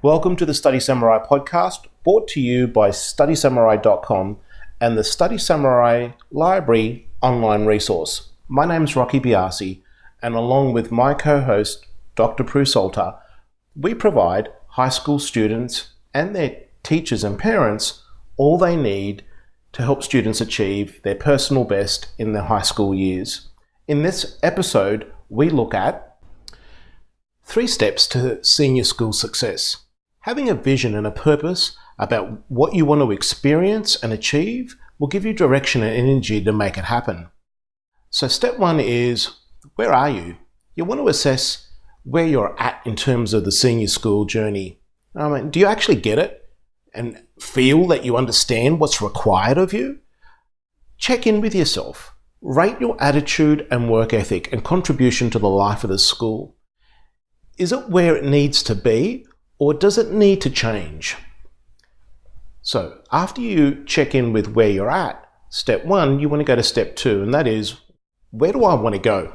Welcome to the Study Samurai podcast, brought to you by StudySamurai.com and the Study Samurai Library online resource. My name is Rocky Biasi, and along with my co-host, Dr. Prue Salter, we provide high school students and their teachers and parents all they need to help students achieve their personal best in their high school years. In this episode, we look at 3 steps to senior school success. Having a vision and a purpose about what you want to experience and achieve will give you direction and energy to make it happen. So step 1 is, where are you? You want to assess where you're at in terms of the senior school journey. Do you actually get it and feel that you understand what's required of you? Check in with yourself. Rate your attitude and work ethic and contribution to the life of the school. Is it where it needs to be, or does it need to change? So after you check in with where you're at, step 1, you want to go to step 2, and that is, where do I want to go?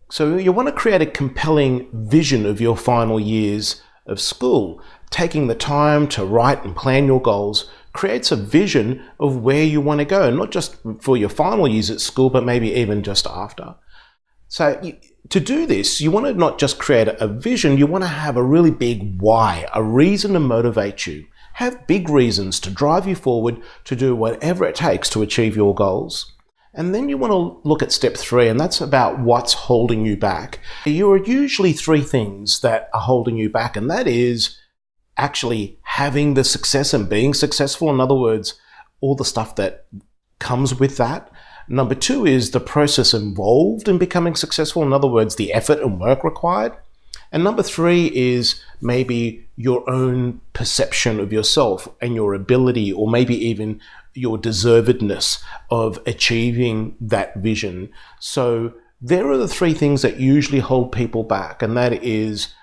So you want to create a compelling vision of your final years of school. Taking the time to write and plan your goals creates a vision of where you want to go, not just for your final years at school, but maybe even just after. So to do this, you want to not just create a vision, you want to have a really big why, a reason to motivate you. Have big reasons to drive you forward to do whatever it takes to achieve your goals. And then you want to look at step 3, and that's about what's holding you back. There are usually 3 things that are holding you back, and that is actually having the success and being successful. In other words, all the stuff that comes with that. Number 2 is the process involved in becoming successful. In other words, the effort and work required. And number 3 is maybe your own perception of yourself and your ability, or maybe even your deservedness of achieving that vision. So there are the 3 things that usually hold people back, and that is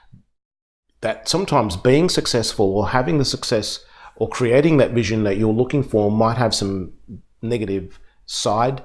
that sometimes being successful or having the success or creating that vision that you're looking for might have some negative side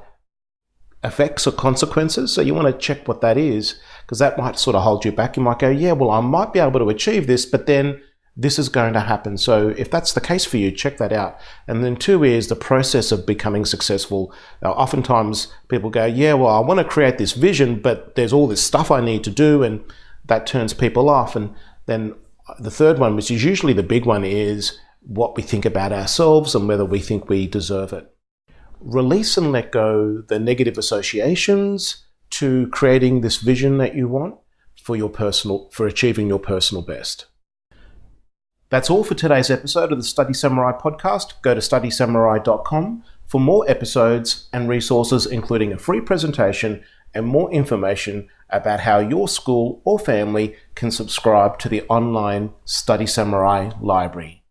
effects or consequences. So you want to check what that is, because that might sort of hold you back. You might go, yeah, well, I might be able to achieve this, but then this is going to happen. So if that's the case for you, check that out. And then 2 is the process of becoming successful. Now, oftentimes people go, yeah, well, I want to create this vision, but there's all this stuff I need to do, and that turns people off. And then the 3rd one, which is usually the big one, is what we think about ourselves and whether we think we deserve it. Release and let go the negative associations to creating this vision that you want for achieving your personal best. That's all for today's episode of the Study Samurai podcast. Go to StudySamurai.com for more episodes and resources, including a free presentation and more information about how your school or family can subscribe to the online Study Samurai library.